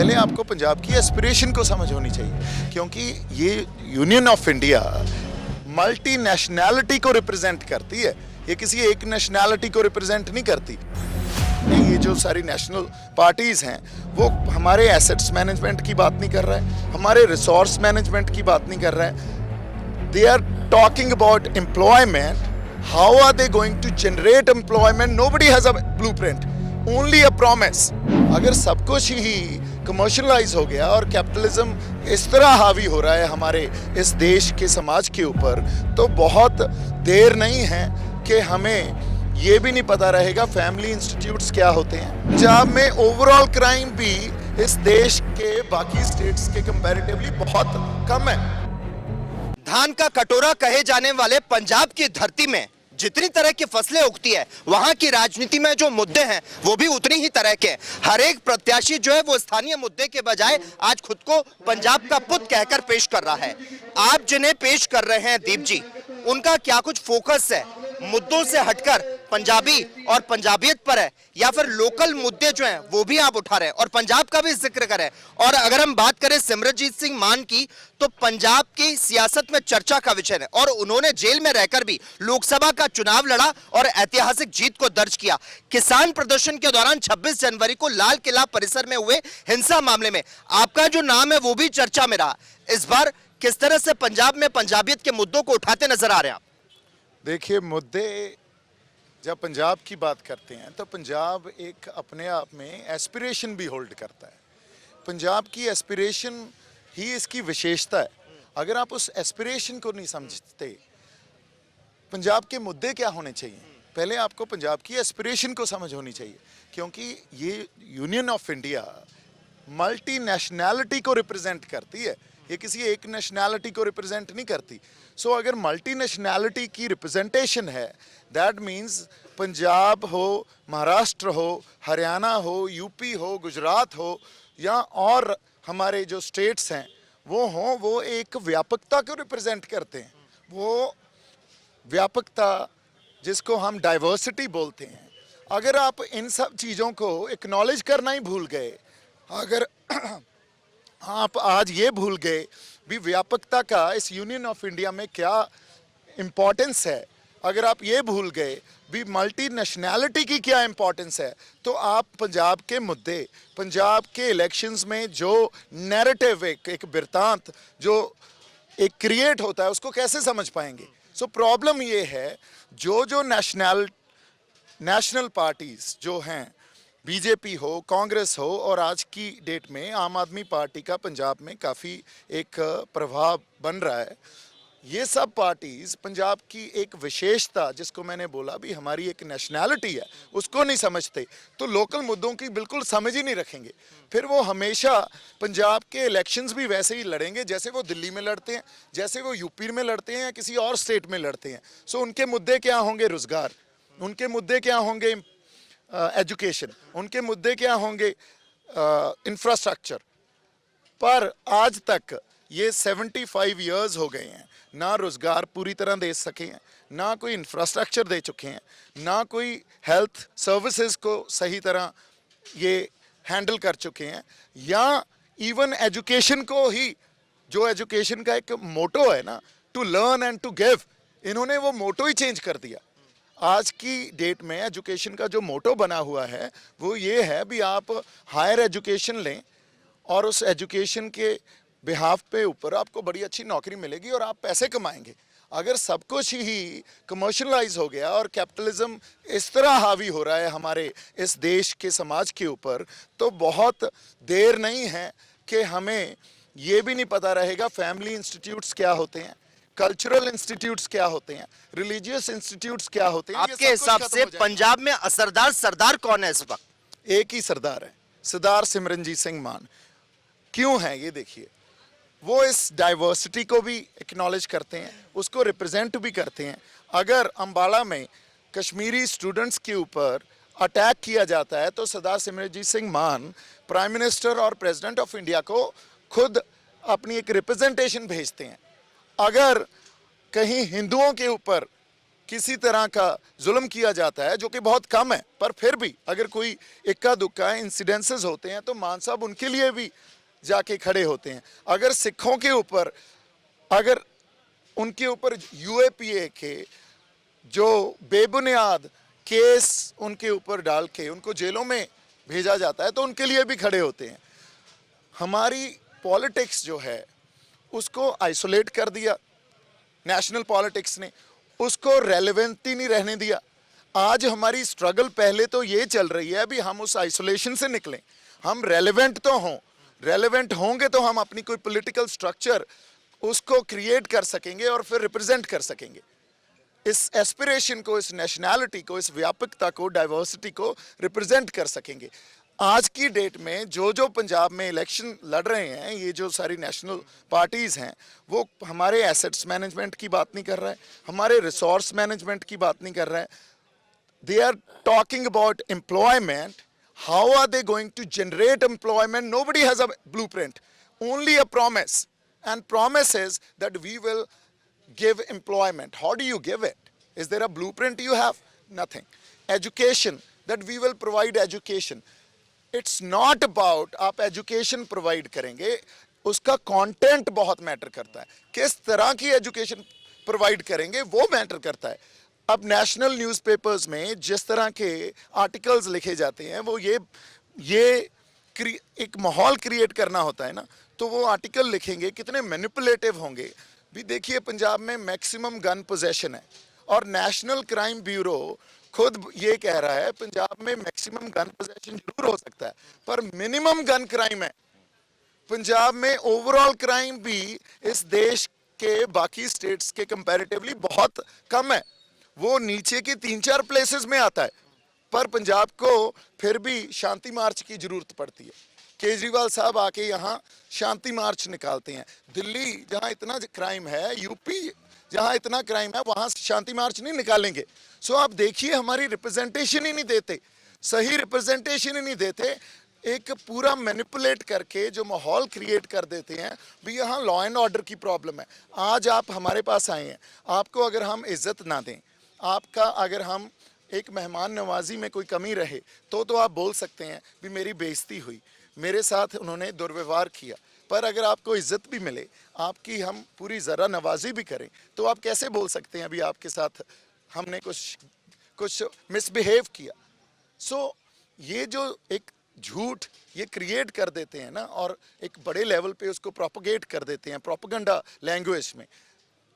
पहले आपको पंजाब की एस्पिरेशन को समझ होनी चाहिए, क्योंकि ये union of India multi nationality को रिप्रेजेंट करती है, ये किसी एक नेशनैलिटी को रिप्रेजेंट नहीं करती। ये जो सारी नेशनल पार्टीज़ हैं वो हमारे एसेट्स मैनेजमेंट की बात नहीं कर रहा है, हमारे रिसोर्स मैनेजमेंट की बात नहीं कर रहा है। They are talking about employment, how are they going to generate employment, nobody has a blueprint, only a promise. अगर सब कुछ ही कमर्शलाइज हो गया और कैपिटलिज्म इस तरह हावी हो रहा है हमारे इस देश के समाज के ऊपर, तो बहुत देर नहीं है कि हमें ये भी नहीं पता रहेगा फैमिली इंस्टीट्यूट्स क्या होते हैं। पंजाब में ओवरऑल क्राइम भी इस देश के बाकी स्टेट्स के कंपैरेटिवली बहुत कम है। धान का कटोरा कहे जाने वाले पंजाब की धरती में जितनी तरह की फसलें उगती है, वहां की राजनीति में जो मुद्दे हैं वो भी उतनी ही तरह के हैं। हर एक प्रत्याशी जो है वो स्थानीय मुद्दे के बजाय आज खुद को पंजाब का पुत कहकर पेश कर रहा है। आप जिन्हें पेश कर रहे हैं दीप जी, उनका क्या कुछ फोकस है, मुद्दों से हटकर पंजाबी और पंजाबियत पर है, या फिर लोकल मुद्दे जो हैं वो भी आप उठा रहे हैं और पंजाब का भी जिक्र करें? और अगर हम बात करें सिमरनजीत सिंह मान की, तो पंजाब की सियासत में चर्चा का विषय है और उन्होंने जेल में रहकर भी लोकसभा का चुनाव लड़ा और ऐतिहासिक जीत को दर्ज किया। किसान प्रदर्शन के दौरान 26 जनवरी को लाल किला परिसर में हुए हिंसा मामले में आपका जो नाम है वो भी चर्चा में रहा। इस बार किस तरह से पंजाब में पंजाबियत के मुद्दों को उठाते नजर आ रहे हैं आप? देखिए, मुद्दे जब पंजाब की बात करते हैं तो पंजाब एक अपने आप में एस्पिरेशन भी होल्ड करता है। पंजाब की एस्पिरेशन ही इसकी विशेषता है। अगर आप उस एस्पिरेशन को नहीं समझते, पंजाब के मुद्दे क्या होने चाहिए, पहले आपको पंजाब की एस्पिरेशन को समझ होनी चाहिए, क्योंकि ये union of India multi nationality को रिप्रेजेंट करती है, ये किसी एक नेशनैलिटी को रिप्रेजेंट नहीं करती। सो अगर मल्टी नेशनैलिटी की रिप्रेजेंटेशन है, दैट मीन्स पंजाब हो, महाराष्ट्र हो, हरियाणा हो, यूपी हो, गुजरात हो, या और हमारे जो स्टेट्स हैं वो हों, वो एक व्यापकता को रिप्रेजेंट करते हैं। वो व्यापकता जिसको हम डाइवर्सिटी बोलते हैं, अगर आप इन सब चीज़ों को एक्नॉलेज करना ही भूल गए, अगर आप आज ये भूल गए भी व्यापकता का इस यूनियन ऑफ इंडिया में क्या इम्पोर्टेंस है, अगर आप ये भूल गए भी मल्टी नेशनैलिटी की क्या इम्पोर्टेंस है, तो आप पंजाब के मुद्दे, पंजाब के इलेक्शंस में जो नैरेटिव एक बिरतांत जो एक क्रिएट होता है उसको कैसे समझ पाएंगे। सो प्रॉब्लम ये है, जो नेशनल पार्टीज जो हैं, बीजेपी हो, कांग्रेस हो, और आज की डेट में आम आदमी पार्टी का पंजाब में काफ़ी एक प्रभाव बन रहा है, ये सब पार्टीज़ पंजाब की एक विशेषता जिसको मैंने बोला भी हमारी एक नेशनैलिटी है उसको नहीं समझते, तो लोकल मुद्दों की बिल्कुल समझ ही नहीं रखेंगे। फिर वो हमेशा पंजाब के इलेक्शंस भी वैसे ही लड़ेंगे जैसे वो दिल्ली में लड़ते हैं, जैसे वो यूपी में लड़ते हैं या किसी और स्टेट में लड़ते हैं। सो उनके मुद्दे क्या होंगे? रोज़गार, उनके मुद्दे क्या होंगे? एजुकेशन, उनके मुद्दे क्या होंगे? इंफ्रास्ट्रक्चर। पर आज तक ये 75 इयर्स हो गए हैं, ना रोज़गार पूरी तरह दे सके हैं, ना कोई इंफ्रास्ट्रक्चर दे चुके हैं, ना कोई हेल्थ सर्विसेज को सही तरह ये हैंडल कर चुके हैं, या इवन एजुकेशन को ही, जो एजुकेशन का एक मोटो है ना, to learn and to give, इन्होंने वो मोटो ही चेंज कर दिया। आज की डेट में एजुकेशन का जो मोटो बना हुआ है वो ये है भी आप हायर एजुकेशन लें और उस एजुकेशन के बिहाफ पे ऊपर आपको बड़ी अच्छी नौकरी मिलेगी और आप पैसे कमाएंगे। अगर सब कुछ ही कमर्शलाइज हो गया और कैपिटलिज्म इस तरह हावी हो रहा है हमारे इस देश के समाज के ऊपर, तो बहुत देर नहीं है कि हमें ये भी नहीं पता रहेगा फैमिली इंस्टीट्यूट्स क्या होते हैं, कल्चरल इंस्टीट्यूट्स क्या होते हैं, रिलीजियस इंस्टीट्यूट्स क्या होते हैं। आपके हिसाब से पंजाब में असरदार सरदार कौन है इस वक्त? एक ही सरदार है, सरदार सिमरनजीत सिंह मान। क्यों है ये देखिए, वो इस डाइवर्सिटी को भी एक्नॉलेज करते हैं, उसको रिप्रेजेंट भी करते हैं। अगर अंबाला में कश्मीरी स्टूडेंट्स के ऊपर अटैक किया जाता है तो सरदार सिमरनजीत सिंह मान प्राइम मिनिस्टर और प्रेसिडेंट ऑफ इंडिया को खुद अपनी एक रिप्रेजेंटेशन भेजते हैं। अगर कहीं हिंदुओं के ऊपर किसी तरह का जुल्म किया जाता है, जो कि बहुत कम है, पर फिर भी अगर कोई इक्का दुक्का इंसिडेंसेस होते हैं तो मान साहब उनके लिए भी जाके खड़े होते हैं। अगर सिखों के ऊपर, अगर उनके ऊपर यूएपीए के जो बेबुनियाद केस उनके ऊपर डाल के उनको जेलों में भेजा जाता है तो उनके लिए भी खड़े होते हैं। हमारी पॉलिटिक्स जो है उसको आइसोलेट कर दिया नेशनल पॉलिटिक्स ने, उसको रेलेवेंट ही नहीं रहने दिया। आज हमारी स्ट्रगल पहले तो ये चल रही है अभी हम उस आइसोलेशन से निकलें, हम रेलेवेंट तो हों, रेलेवेंट होंगे तो हम अपनी कोई पॉलिटिकल स्ट्रक्चर उसको क्रिएट कर सकेंगे और फिर रिप्रेजेंट कर सकेंगे। इस एस्पिरेशन को, इस नेशनैलिटी को, इस व्यापकता को, डाइवर्सिटी को रिप्रेजेंट कर सकेंगे। आज की डेट में जो पंजाब में इलेक्शन लड़ रहे हैं, ये जो सारी नेशनल पार्टीज़ हैं, वो हमारे एसेट्स मैनेजमेंट की बात नहीं कर रहा है, हमारे रिसोर्स मैनेजमेंट की बात नहीं कर रहा है। They are talking about employment, how are they going to generate employment? Nobody has a blueprint, only a promise, and promise is that we will give employment. How do you give it? Is there a blueprint you have? Nothing. Education, that we will provide education. It's not about आप education provide करेंगे, उसका content बहुत matter करता है, किस तरह की education provide करेंगे वो मैटर करता है। अब नेशनल न्यूज़पेपर्स में जिस तरह के आर्टिकल्स लिखे जाते हैं वो ये एक माहौल क्रिएट करना होता है ना, तो वो आर्टिकल लिखेंगे कितने मैनिपुलेटिव होंगे। भी देखिए पंजाब में मैक्सिमम गन पोजेशन है और नेशनल क्राइम ब्यूरो खुद ये कह रहा है पंजाब में मैक्सिमम गन पोजेशन जरूर हो सकता है पर मिनिमम गन क्राइम है। पंजाब में ओवरऑल क्राइम भी इस देश के बाकी स्टेट्स के कंपैरेटिवली बहुत कम है, वो नीचे के 3-4 प्लेसेस में आता है, पर पंजाब को फिर भी शांति मार्च की जरूरत पड़ती है। केजरीवाल साहब आके यहाँ शांति मार्च निकालते हैं। दिल्ली जहाँ इतना क्राइम है, यूपी जहाँ इतना क्राइम है, वहाँ शांति मार्च नहीं निकालेंगे। सो आप देखिए हमारी रिप्रेजेंटेशन ही नहीं देते, सही रिप्रेजेंटेशन ही नहीं देते, एक पूरा मैनिपुलेट करके जो माहौल क्रिएट कर देते हैं भी यहाँ लॉ एंड ऑर्डर की प्रॉब्लम है। आज आप हमारे पास आए हैं, आपको अगर हम इज्जत ना दें, आपका अगर हम एक मेहमान नवाजी में कोई कमी रहे तो आप बोल सकते हैं भी मेरी बेइज्जती हुई, मेरे साथ उन्होंने दुर्व्यवहार किया। पर अगर आपको इज्जत भी मिले, आपकी हम पूरी ज़रा नवाजी भी करें, तो आप कैसे बोल सकते हैं अभी आपके साथ हमने कुछ मिसबिहेव किया। सो ये जो एक झूठ ये क्रिएट कर देते हैं ना और एक बड़े लेवल पे उसको प्रोपोगेट कर देते हैं प्रोपेगेंडा लैंग्वेज में,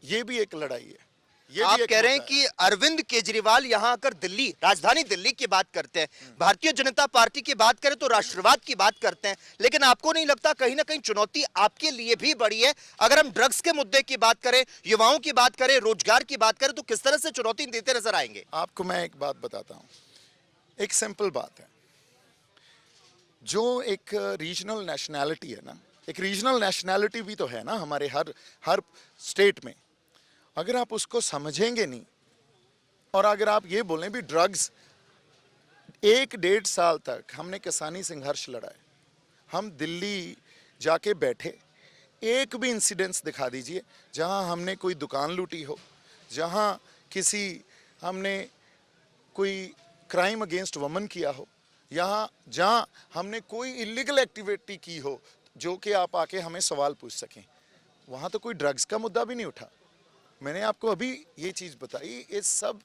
ये भी एक लड़ाई है। आप कह रहे हैं कि अरविंद केजरीवाल यहाँ आकर दिल्ली, राजधानी दिल्ली की बात करते हैं, भारतीय जनता पार्टी की बात करें तो राष्ट्रवाद की बात करते हैं, लेकिन आपको नहीं लगता कहीं ना कहीं चुनौती आपके लिए भी बड़ी है? अगर हम ड्रग्स के मुद्दे की बात करें, युवाओं की बात करें, रोजगार की बात करें, तो किस तरह से चुनौती देते नजर आएंगे? आपको मैं एक बात बताता हूँ, एक सिंपल बात है, जो एक रीजनल नेशनैलिटी है ना, एक रीजनल नेशनैलिटी भी तो है ना हमारे हर स्टेट में, अगर आप उसको समझेंगे नहीं और अगर आप ये बोलें भी ड्रग्स, 1-1.5 साल तक हमने किसानी संघर्ष लड़ा है, हम दिल्ली जाके बैठे, एक भी इंसिडेंस दिखा दीजिए जहां हमने कोई दुकान लूटी हो, जहां हमने कोई क्राइम अगेंस्ट वुमन किया हो, जहां हमने कोई इलीगल एक्टिविटी की हो जो कि आप आके हमें सवाल पूछ सकें, वहां तो कोई ड्रग्स का मुद्दा भी नहीं उठा। मैंने आपको अभी ये चीज़ बताई, ये सब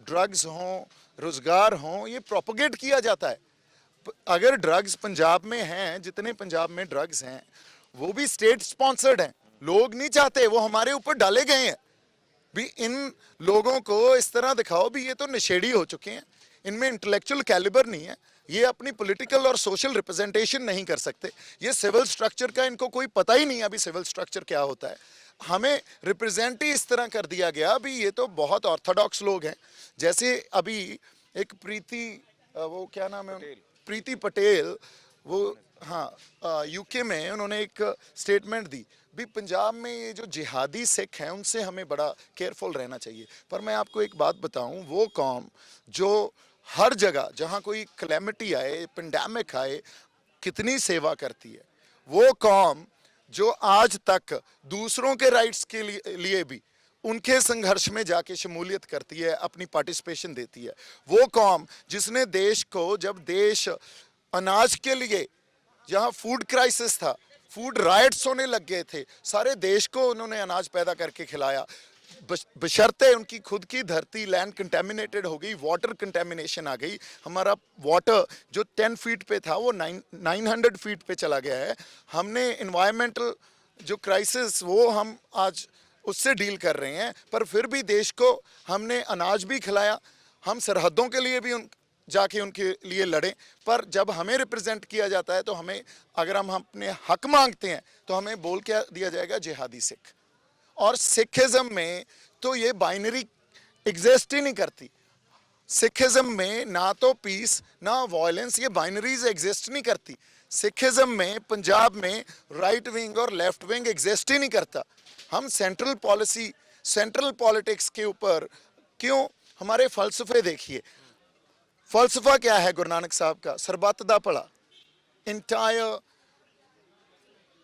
ड्रग्स हों, रोज़गार हों, ये प्रोपोगेट किया जाता है। अगर ड्रग्स पंजाब में हैं, जितने पंजाब में ड्रग्स हैं वो भी स्टेट स्पॉन्सर्ड हैं, लोग नहीं चाहते, वो हमारे ऊपर डाले गए हैं। भी इन लोगों को इस तरह दिखाओ भी ये तो नशेड़ी हो चुके हैं, इनमें इंटेलेक्चुअल कैलिबर नहीं है, ये अपनी पॉलिटिकल और सोशल रिप्रेजेंटेशन नहीं कर सकते, ये सिविल स्ट्रक्चर का इनको कोई पता ही नहीं है अभी सिविल स्ट्रक्चर क्या होता है। हमें रिप्रेजेंट ही इस तरह कर दिया गया भी ये तो बहुत ऑर्थोडॉक्स लोग हैं। जैसे अभी एक वो क्या नाम है, प्रीति पटेल, वो हाँ यूके में उन्होंने एक स्टेटमेंट दी भी पंजाब में ये जो जिहादी सिख हैं उनसे हमें बड़ा केयरफुल रहना चाहिए। पर मैं आपको एक बात बताऊं, वो कौम जो हर जगह जहां कोई क्लैमिटी आए, पेंडेमिक आए, कितनी सेवा करती है, वो कौम जो आज तक दूसरों के राइट्स के लिए भी उनके संघर्ष में जाके शमूलियत करती है, अपनी पार्टिसिपेशन देती है। वो कौम जिसने देश को, जब देश अनाज के लिए, जहाँ फूड क्राइसिस था, फूड राइट्स होने लग गए थे, सारे देश को उन्होंने अनाज पैदा करके खिलाया, बशर्ते उनकी खुद की धरती लैंड कंटेमिनेटेड हो गई, वाटर कंटेमिनेशन आ गई। हमारा वाटर जो 10 फीट पे था वो 900 फीट पे चला गया है। हमने इन्वायरमेंटल जो क्राइसिस वो हम आज उससे डील कर रहे हैं, पर फिर भी देश को हमने अनाज भी खिलाया। हम सरहदों के लिए भी जाके उनके लिए लड़े, पर जब हमें रिप्रेजेंट किया जाता है तो हमें, अगर हम अपने हक मांगते हैं तो हमें बोल क्या दिया जाएगा, जिहादी सिख। और सिखिज्म में तो ये बाइनरी एग्जिस्ट ही नहीं करती। सिखिज्म में ना तो पीस ना वायलेंस, ये बाइनरीज एग्जिस्ट नहीं करती। सिखिज्म में पंजाब में राइट विंग और लेफ्ट विंग एग्जिस्ट ही नहीं करता। हम सेंट्रल पॉलिसी, सेंट्रल पॉलिटिक्स के ऊपर क्यों, हमारे फलसफे देखिए। फलसफा क्या है गुरु नानक साहब का? सरबत दा भला। Entire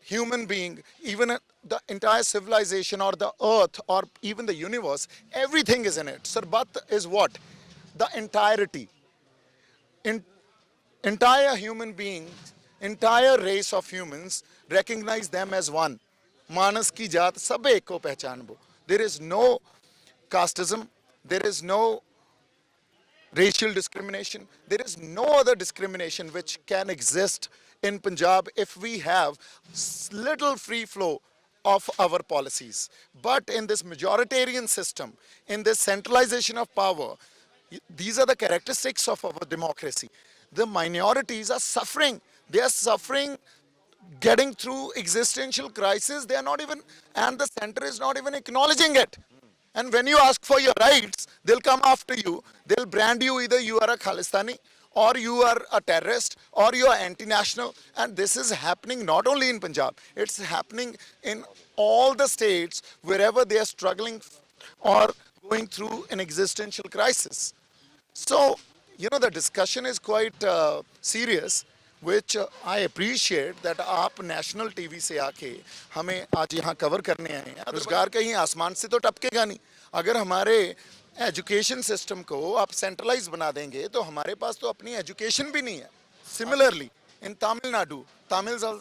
human being, even the entire civilization or the earth or even the universe, everything is in it. Sarbat is what? The entirety. Entire human beings, entire race of humans, recognize them as one. Manas ki jaat sab ek ko pehchan bo. There is no casteism, there is no racial discrimination, there is no other discrimination which can exist in Punjab if we have little free flow of our policies. But in this majoritarian system, in this centralization of power, these are the characteristics of our democracy. The minorities are suffering. They are suffering, getting through existential crisis. They are not even, and the center is not even acknowledging it. And when you ask for your rights, they'll come after you. They'll brand you, either you are a Khalistani, or you are a terrorist, or you are anti-national. And this is happening not only in Punjab, it's happening in all the states wherever they are struggling or going through an existential crisis. So, you know, the discussion is quite serious, which I appreciate that आप national TV से आके हमें आज यहाँ cover करने आए हैं। रोजगार कहीं आसमान से तो टपकेगा नहीं। अगर हमारे एजुकेशन सिस्टम को आप सेंट्रलाइज बना देंगे तो हमारे पास तो अपनी एजुकेशन भी नहीं है। Similarly in Tamil Nadu, Tamils are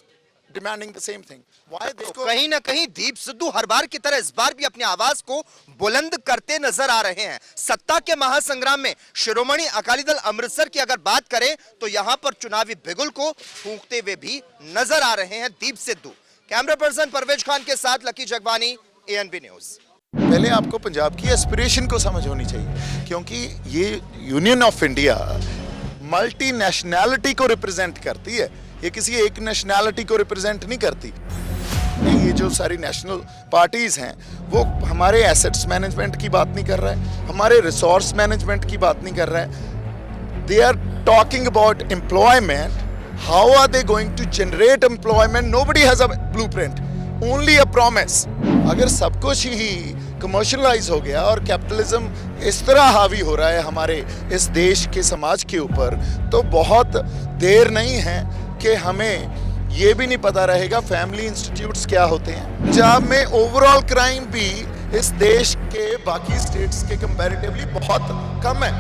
demanding the same thing. Why देखो, कहीं ना कहीं दीप सिद्धू हर बार की तरह इस बार भी अपनी आवाज को बुलंद करते नजर आ रहे हैं। सत्ता के महासंग्राम में शिरोमणि अकाली दल अमृतसर की अगर बात करें तो यहां पर चुनावी बिगुल को फूंकते हुए भी नजर आ रहे हैं दीप सिद्धू। कैमरा पर्सन परवेज खान के साथ लकी जगवानी, एएनबी न्यूज। पहले आपको पंजाब की एस्पिरेशन को समझ होनी चाहिए, क्योंकि ये union of India multi nationality को रिप्रेजेंट करती है। ये किसी एक नेशनैलिटी को रिप्रेजेंट नहीं करती। ये जो सारी नेशनल पार्टीज हैं वो हमारे एसेट्स मैनेजमेंट की बात नहीं कर रहा है, हमारे रिसोर्स मैनेजमेंट की बात नहीं कर रहा है। They are talking about employment. How are they going to generate employment? Nobody has a blueprint, only a promise. अगर सब कुछ ही कमर्शलाइज हो गया और कैपिटलिज्म इस तरह हावी हो रहा है हमारे इस देश के समाज के ऊपर, तो बहुत देर नहीं है कि हमें ये भी नहीं पता रहेगा फैमिली इंस्टीट्यूट्स क्या होते हैं। पंजाब में ओवरऑल क्राइम भी इस देश के बाकी स्टेट्स के कंपैरेटिवली बहुत कम है।